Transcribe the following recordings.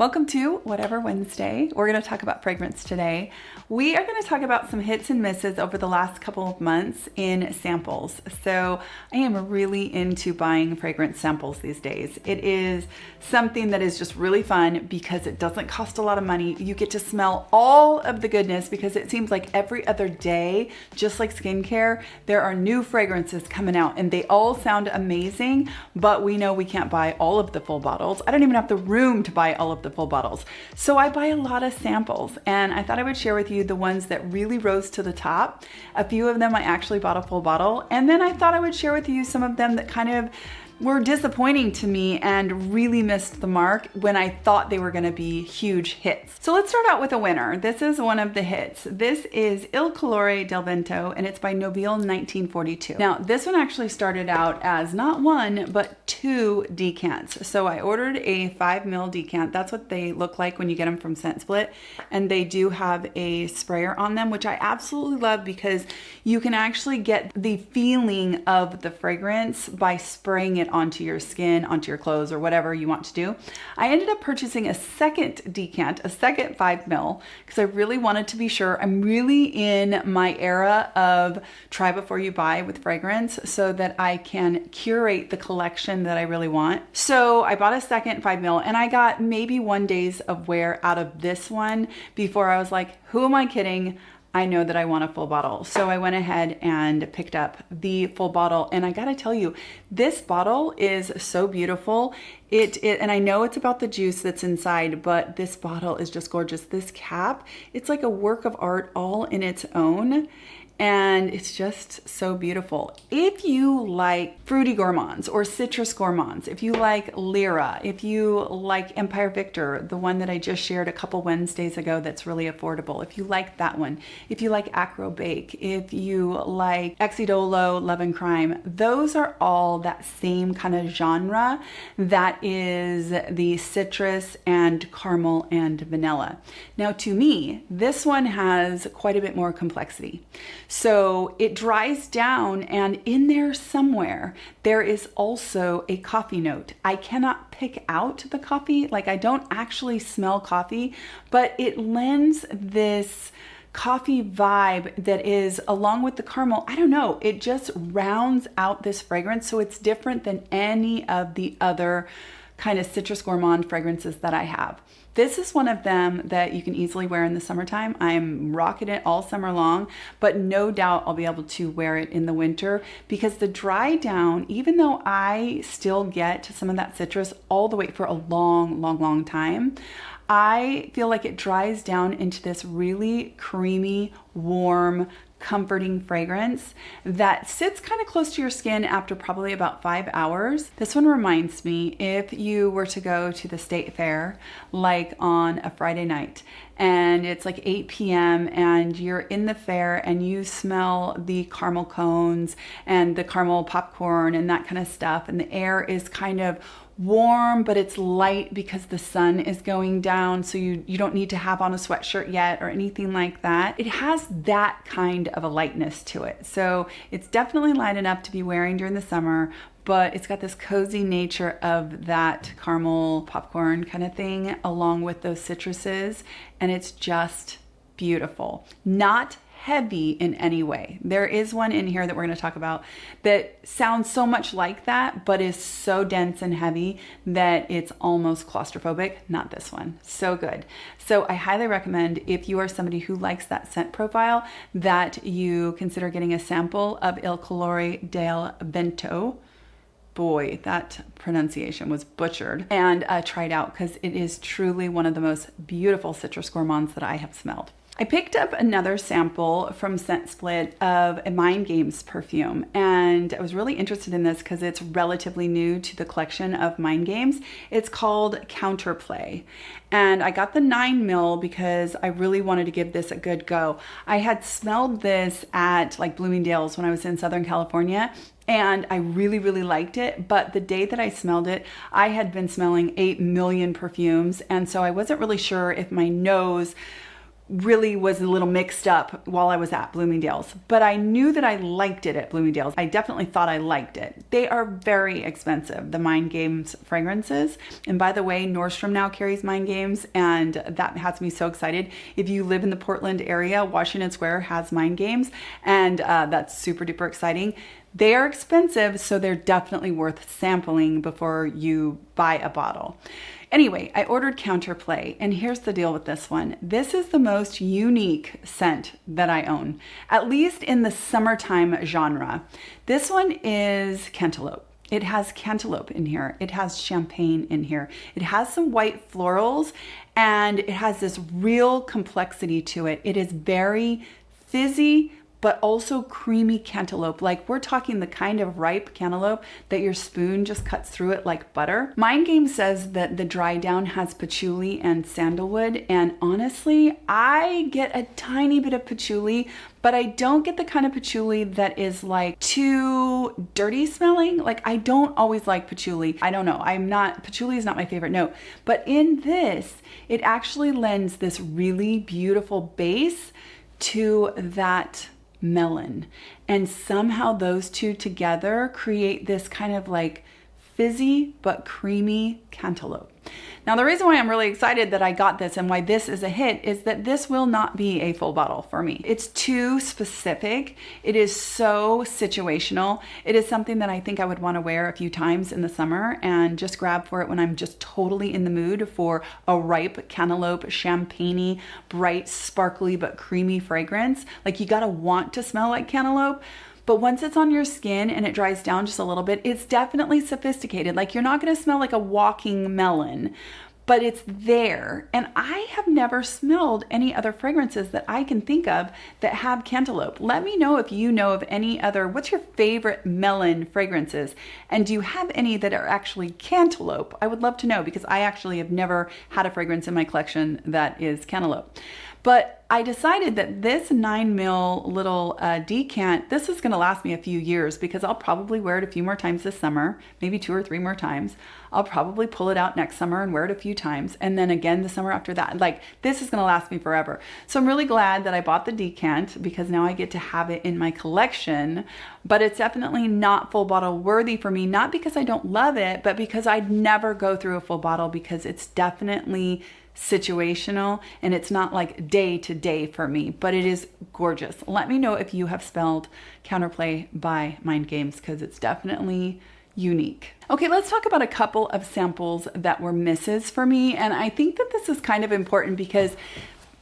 Welcome to Whatever Wednesday. We're going to talk about fragrance today. We are going to talk about some hits and misses over the last couple of months in samples. So I am really into buying fragrance samples these days. It is something that is just really fun because it doesn't cost a lot of money. You get to smell all of the goodness because it seems like every other day, just like skincare, there are new fragrances coming out and they all sound amazing, but we know we can't buy all of the full bottles. I don't even have the room to buy all of the full bottles. So I buy a lot of samples and I thought I would share with you the ones that really rose to the top. A few of them I actually bought a full bottle, and then I thought I would share with you some of them that kind of were disappointing to me and really missed the mark when I thought they were going to be huge hits. So let's start out with a winner. This is one of the hits. This is Il Colore Del Vento and it's by Nobile 1942. Now this one actually started out as not one but two decants. So I ordered a 5 ml decant. That's what they look like when you get them from Scent Split, and they do have a sprayer on them, which I absolutely love because you can actually get the feeling of the fragrance by spraying it onto your skin, onto your clothes, or whatever you want to do. I ended up purchasing a second decant, a second 5 ml, because I really wanted to be sure. I'm really in my era of try before you buy with fragrance so that I can curate the collection that I really want. So I bought a second 5 ml and I got maybe 1 day of wear out of this one before I was like, who am I kidding? I know that I want a full bottle. So I went ahead and picked up the full bottle. And I gotta tell you, this bottle is so beautiful. And I know it's about the juice that's inside, but this bottle is just gorgeous. This cap, it's like a work of art all in its own. And it's just so beautiful. If you like fruity gourmands or citrus gourmands, if you like Lyra, if you like Empire Victor, the one that I just shared a couple Wednesdays ago that's really affordable, if you like that one, if you like Acro Bake, if you like Exidolo, Love and Crime, those are all that same kind of genre that is the citrus and caramel and vanilla. Now to me, this one has quite a bit more complexity. So it dries down, and in there somewhere, there is also a coffee note. I cannot pick out the coffee, like I don't actually smell coffee, but it lends this coffee vibe that is along with the caramel. I don't know, it just rounds out this fragrance. So it's different than any of the other kind of citrus gourmand fragrances that I have. This is one of them that you can easily wear in the summertime. I'm rocking it all summer long, but no doubt I'll be able to wear it in the winter because the dry down, even though I still get some of that citrus all the way for a long time, I feel like it dries down into this really creamy, warm, comforting fragrance that sits kind of close to your skin after probably about 5 hours. This one reminds me if you were to go to the state fair like on a Friday night and it's like 8 p.m. and you're in the fair and you smell the caramel cones and the caramel popcorn and that kind of stuff, and the air is kind of warm, but it's light because the sun is going down, so you don't need to have on a sweatshirt yet or anything like that. It has that kind of a lightness to it. So it's definitely light enough to be wearing during the summer, but it's got this cozy nature of that caramel popcorn kind of thing along with those citruses, and it's just beautiful. Not heavy in any way. There is one in here that we're going to talk about that sounds so much like that, but is so dense and heavy that it's almost claustrophobic. Not this one. So good. So I highly recommend, if you are somebody who likes that scent profile, that you consider getting a sample of Il Colore Del Vento. Boy, that pronunciation was butchered. And try it out because it is truly one of the most beautiful citrus gourmands that I have smelled. I picked up another sample from Scent Split of a Mind Games perfume, and I was really interested in this because it's relatively new to the collection of Mind Games. It's called Counterplay, and I got the 9 ml because I really wanted to give this a good go. I had smelled this at like Bloomingdale's when I was in Southern California, and I really liked it, but the day that I smelled it, I had been smelling 8 million perfumes, and so I wasn't really sure if my nose really was a little mixed up while I was at Bloomingdale's, but I knew that I liked it at Bloomingdale's. I definitely thought I liked it. They are very expensive, the Mind Games fragrances. And by the way, Nordstrom now carries Mind Games, and that has me so excited. If you live in the Portland area, Washington Square has Mind Games, and that's super duper exciting. They are expensive, so they're definitely worth sampling before you buy a bottle. Anyway, I ordered Counterplay, and here's the deal with this one. This is the most unique scent that I own, at least in the summertime genre. This one is cantaloupe. It has cantaloupe in here. It has champagne in here. It has some white florals, and it has this real complexity to it. It is very fizzy, but also creamy cantaloupe. Like, we're talking the kind of ripe cantaloupe that your spoon just cuts through it like butter. Mind Game says that the dry down has patchouli and sandalwood, and honestly, I get a tiny bit of patchouli, but I don't get the kind of patchouli that is like too dirty smelling. Like, I don't always like patchouli. I don't know, patchouli is not my favorite note. But in this, it actually lends this really beautiful base to that melon. And somehow those two together create this kind of like fizzy but creamy cantaloupe. Now, the reason why I'm really excited that I got this and why this is a hit is that this will not be a full bottle for me. It's too specific. It is so situational. It is something that I think I would want to wear a few times in the summer and just grab for it when I'm just totally in the mood for a ripe cantaloupe, champagne-y, bright, sparkly, but creamy fragrance. Like, you gotta want to smell like cantaloupe. But once it's on your skin and it dries down just a little bit, it's definitely sophisticated. Like, you're not gonna smell like a walking melon, but it's there. And I have never smelled any other fragrances that I can think of that have cantaloupe. Let me know if you know of any other, what's your favorite melon fragrances? And do you have any that are actually cantaloupe? I would love to know, because I actually have never had a fragrance in my collection that is cantaloupe. But I decided that this 9 ml little decant, this is gonna last me a few years, because I'll probably wear it a few more times this summer, maybe 2 or 3 more times. I'll probably pull it out next summer and wear it a few times, and then again the summer after that. Like, this is gonna last me forever. So I'm really glad that I bought the decant, because now I get to have it in my collection. But it's definitely not full bottle worthy for me, not because I don't love it, but because I'd never go through a full bottle, because it's definitely situational and it's not like day to day for me, but it is gorgeous. Let me know if you have smelled Counterplay by Mind Games, because it's definitely unique. Okay, let's talk about a couple of samples that were misses for me. And I think that this is kind of important because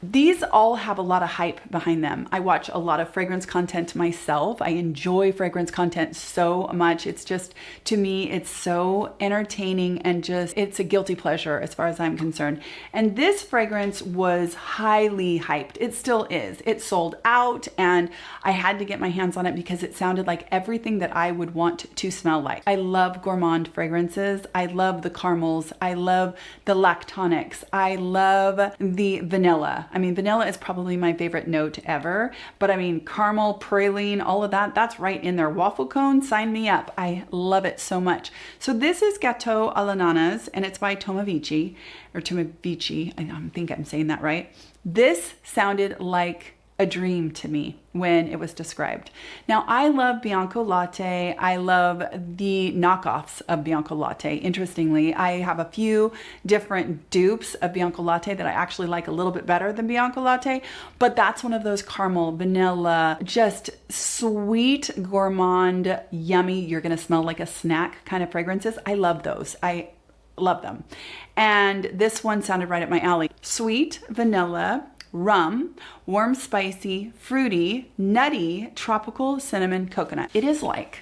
these all have a lot of hype behind them. I watch a lot of fragrance content myself. I enjoy fragrance content so much. It's just, to me, it's so entertaining and just, it's a guilty pleasure as far as I'm concerned. And this fragrance was highly hyped. It still is. It sold out, and I had to get my hands on it because it sounded like everything that I would want to smell like. I love gourmand fragrances. I love the caramels. I love the Lac.ton.ics. I love the vanilla. I mean, vanilla is probably my favorite note ever, but I mean, caramel, praline, all of that, that's right in there. Waffle cone, sign me up. I love it so much. So this is Gateau all'ananas, and it's by Tomovici, or Tomovici, I think I'm saying that right. This sounded like a dream to me when it was described. Now, I love Bianco Latte. I love the knockoffs of Bianco Latte. Interestingly, I have a few different dupes of Bianco Latte that I actually like a little bit better than Bianco Latte, but that's one of those caramel, vanilla, just sweet, gourmand, yummy, you're gonna smell like a snack kind of fragrances. I love those. I love them. And this one sounded right up my alley. Sweet, vanilla, rum, warm, spicy, fruity, nutty, tropical, cinnamon, coconut. It is like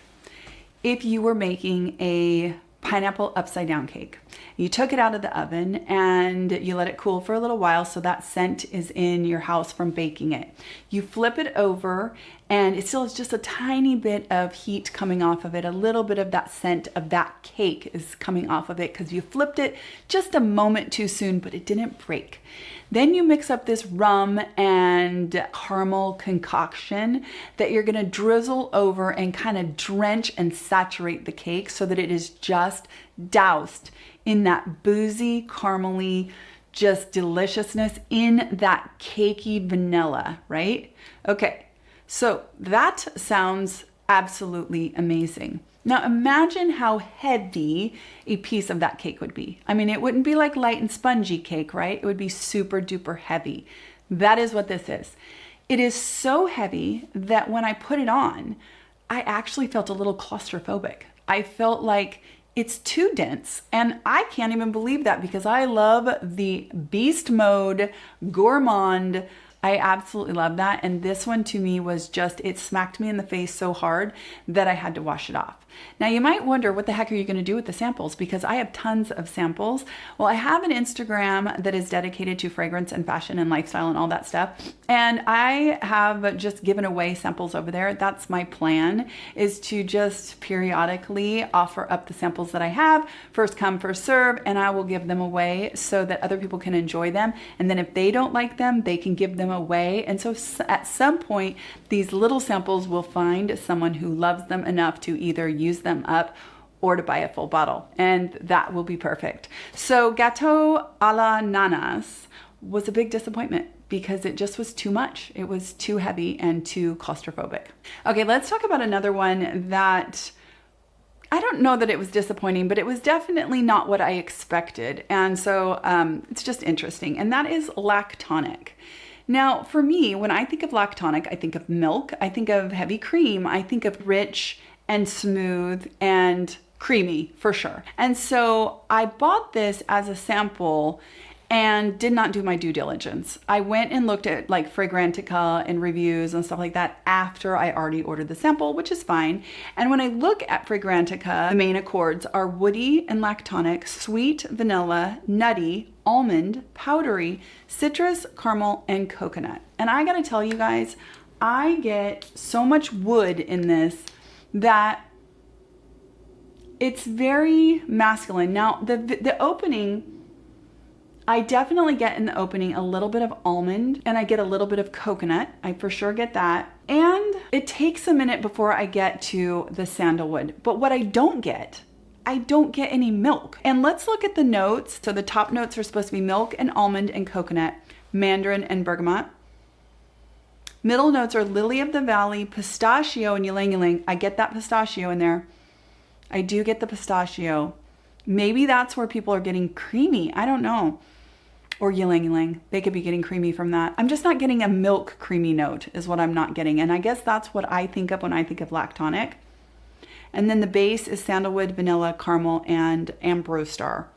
if you were making a pineapple upside down cake. You took it out of the oven and you let it cool for a little while so that scent is in your house from baking it. You flip it over and it still has just a tiny bit of heat coming off of it. A little bit of that scent of that cake is coming off of it because you flipped it just a moment too soon, but it didn't break. Then you mix up this rum and caramel concoction that you're gonna drizzle over and kind of drench and saturate the cake so that it is just doused in that boozy, caramely, just deliciousness in that cakey vanilla, right? Okay, so that sounds absolutely amazing. Now imagine how heavy a piece of that cake would be. I mean, it wouldn't be like light and spongy cake, right? It would be super duper heavy. That is what this is. It is so heavy that when I put it on, I actually felt a little claustrophobic. I felt like it's too dense, and I can't even believe that because I love the beast mode gourmand. I absolutely love that. And this one to me was just, it smacked me in the face so hard that I had to wash it off. Now you might wonder, what the heck are you going to do with the samples? Because I have tons of samples. Well, I have an Instagram that is dedicated to fragrance and fashion and lifestyle and all that stuff. And I have just given away samples over there. That's my plan, is to just periodically offer up the samples that I have, first come, first serve, and I will give them away so that other people can enjoy them. And then if they don't like them, they can give them away. And so at some point, these little samples will find someone who loves them enough to either use them up or to buy a full bottle, and that will be perfect. So Gateau a la Nanas was a big disappointment because it just was too much. It was too heavy and too claustrophobic. Okay, let's talk about another one that I don't know that it was disappointing, but it was definitely not what I expected. And so it's just interesting, and that is Lac.ton.ic. Now, for me, when I think of Lac.ton.ic, I think of milk, I think of heavy cream, I think of rich and smooth and creamy for sure. And so I bought this as a sample and did not do my due diligence. I went and looked at like Fragrantica and reviews and stuff like that after I already ordered the sample, which is fine. And when I look at Fragrantica, the main accords are woody and Lac.ton.ic, sweet, vanilla, nutty, almond, powdery, citrus, caramel, and coconut. And I gotta tell you guys, I get so much wood in this that it's very masculine. Now, the opening, I definitely get in the opening a little bit of almond, and I get a little bit of coconut. I for sure get that. And it takes a minute before I get to the sandalwood. But what I don't get any milk. And let's look at the notes. So the top notes are supposed to be milk and almond and coconut, mandarin and bergamot. Middle notes are lily of the valley, pistachio, and ylang ylang. I get that pistachio in there. I do get the pistachio. Maybe that's where people are getting creamy. I don't know. Or ylang ylang. They could be getting creamy from that. I'm just not getting a milk creamy note is what I'm not getting. And I guess that's what I think of when I think of Lac.ton.ic. And then the base is sandalwood, vanilla, caramel, and ambrose star.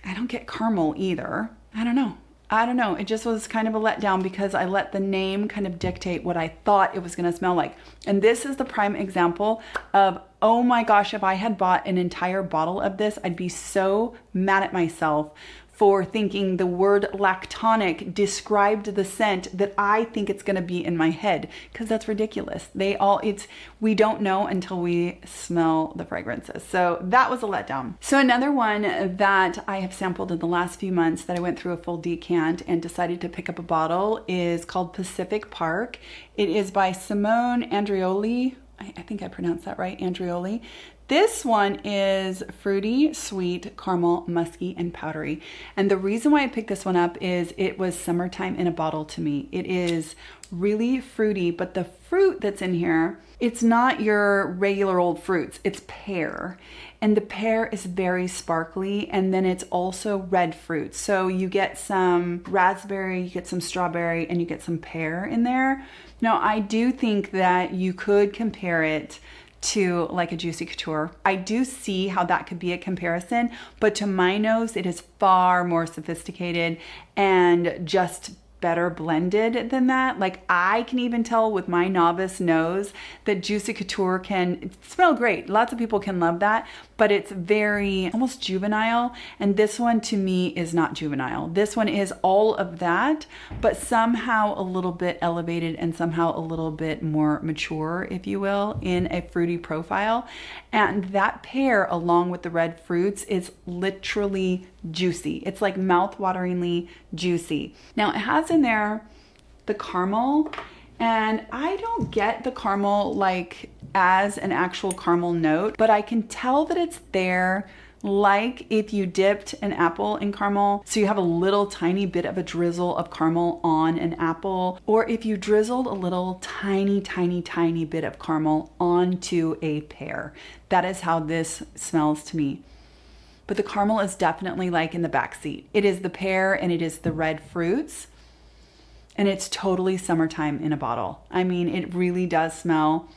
I don't get caramel either. I don't know. It just was kind of a letdown because I let the name kind of dictate what I thought it was going to smell like. And this is the prime example of, oh my gosh, if I had bought an entire bottle of this, I'd be so mad at myself for thinking the word Lac.ton.ic described the scent that I think it's going to be in my head, because that's ridiculous. We don't know until we smell the fragrances. So that was a letdown. So another one that I have sampled in the last few months that I went through a full decant and decided to pick up a bottle is called Pacific Park. It is by Simone Andreoli. I think I pronounced that right, Andreoli. This one is fruity, sweet, caramel, musky, and powdery. And the reason why I picked this one up is it was summertime in a bottle to me. It is really fruity, but the fruit that's in here, it's not your regular old fruits. It's pear. And the pear is very sparkly, and then it's also red fruit. So you get some raspberry, you get some strawberry, and you get some pear in there. Now, I do think that you could compare it to like a Juicy Couture. I do see how that could be a comparison, but to my nose, it is far more sophisticated and just better blended than that. Like, I can even tell with my novice nose that Juicy Couture can smell great. Lots of people can love that, but it's very almost juvenile. And this one to me is not juvenile. This one is all of that, but somehow a little bit elevated and somehow a little bit more mature, if you will, in a fruity profile. And that pear along with the red fruits is literally juicy. It's like mouth-wateringly juicy. Now it has in there the caramel, and I don't get the caramel like as an actual caramel note, but I can tell that it's there like if you dipped an apple in caramel, so you have a little tiny bit of a drizzle of caramel on an apple, or if you drizzled a little tiny bit of caramel onto a pear. That is how this smells to me. But the caramel is definitely like in the back seat. It is the pear and it is the red fruits, and it's totally summertime in a bottle. I mean, it really does smell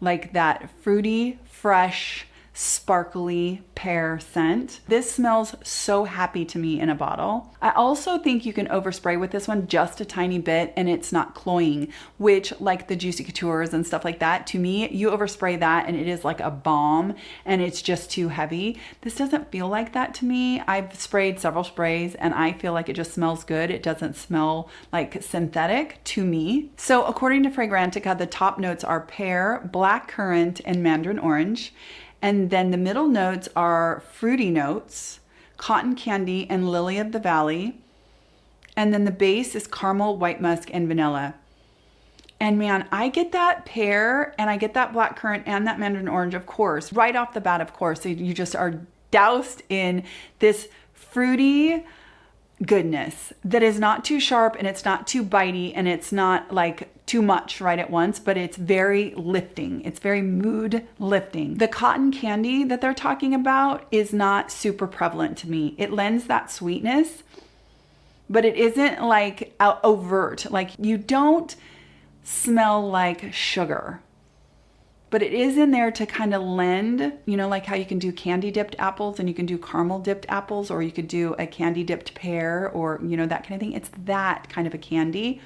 like that fruity, fresh, sparkly pear scent. This smells so happy to me in a bottle. I also think you can overspray with this one just a tiny bit and it's not cloying, which like the Juicy Couture's and stuff like that, to me, you overspray that and it is like a bomb and it's just too heavy. This doesn't feel like that to me. I've sprayed several sprays and I feel like it just smells good. It doesn't smell like synthetic to me. So according to Fragrantica, the top notes are pear, blackcurrant, and mandarin orange. And then the middle notes are fruity notes, cotton candy, and lily of the valley. And then the base is caramel, white musk, and vanilla. And man, I get that pear and I get that blackcurrant and that mandarin orange, of course, right off the bat, of course. So you just are doused in this fruity goodness that is not too sharp and it's not too bitey and it's not like too much right at once, but it's very lifting. It's very mood lifting. The cotton candy that they're talking about is not super prevalent to me. It lends that sweetness, but it isn't like overt. Like you don't smell like sugar, but it is in there to kind of lend, you know, like how you can do candy dipped apples and you can do caramel dipped apples, or you could do a candy dipped pear, or, you know, that kind of thing. It's that kind of a candy.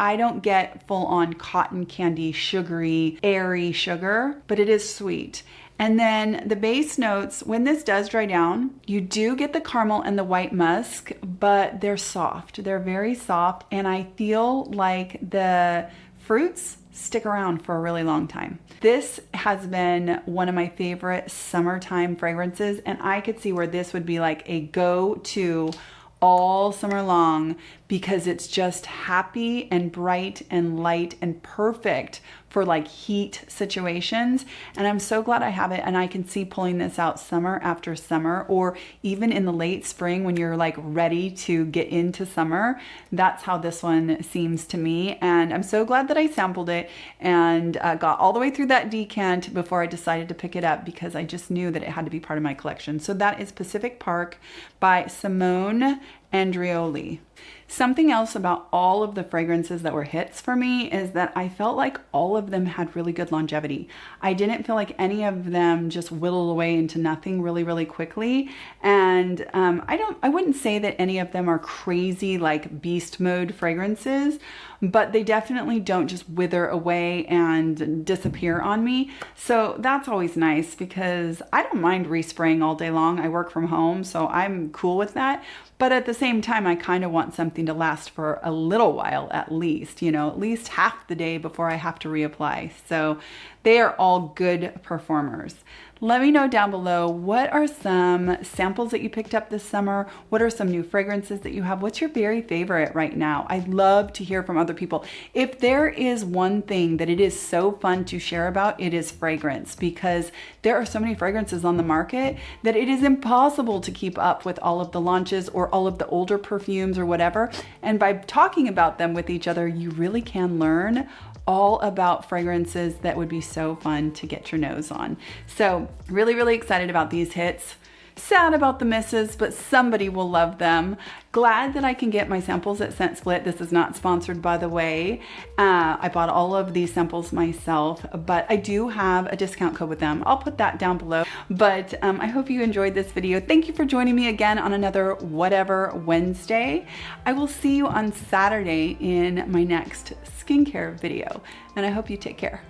I don't get full on cotton candy, sugary, airy sugar, but it is sweet. And then the base notes, when this does dry down, you do get the caramel and the white musk, but they're soft. They're very soft. And I feel like the fruits stick around for a really long time. This has been one of my favorite summertime fragrances, and I could see where this would be like a go-to all summer long because it's just happy and bright and light and perfect for like heat situations. And I'm so glad I have it, and I can see pulling this out summer after summer, or even in the late spring when you're like ready to get into summer. That's how this one seems to me, and I'm so glad that I sampled it and got all the way through that decant before I decided to pick it up, because I just knew that it had to be part of my collection. So that is Pacific Park by Simone Andreoli. Something else about all of the fragrances that were hits for me is that I felt like all of them had really good longevity. I didn't feel like any of them just whittled away into nothing really quickly. And I wouldn't say that any of them are crazy like beast mode fragrances, but they definitely don't just wither away and disappear on me. So that's always nice, because I don't mind respraying all day long. I work from home, so I'm cool with that. But at the same time, I kind of want something to last for a little while at least, you know, at least half the day before I have to reapply. So they are all good performers. Let me know down below, what are some samples that you picked up this summer? What are some new fragrances that you have? What's your very favorite right now? I'd love to hear from other people. If there is one thing that it is so fun to share about, it is fragrance, because there are so many fragrances on the market that it is impossible to keep up with all of the launches or all of the older perfumes or whatever. And by talking about them with each other, you really can learn all about fragrances that would be so fun to get your nose on. So really excited about these hits. Sad about the misses, but somebody will love them. Glad that I can get my samples at Scent Split. This is not sponsored, by the way. I bought all of these samples myself, but I do have a discount code with them. I'll put that down below. But I hope you enjoyed this video. Thank you for joining me again on another Whatever Wednesday. I will see you on Saturday in my next skincare video, and I hope you take care.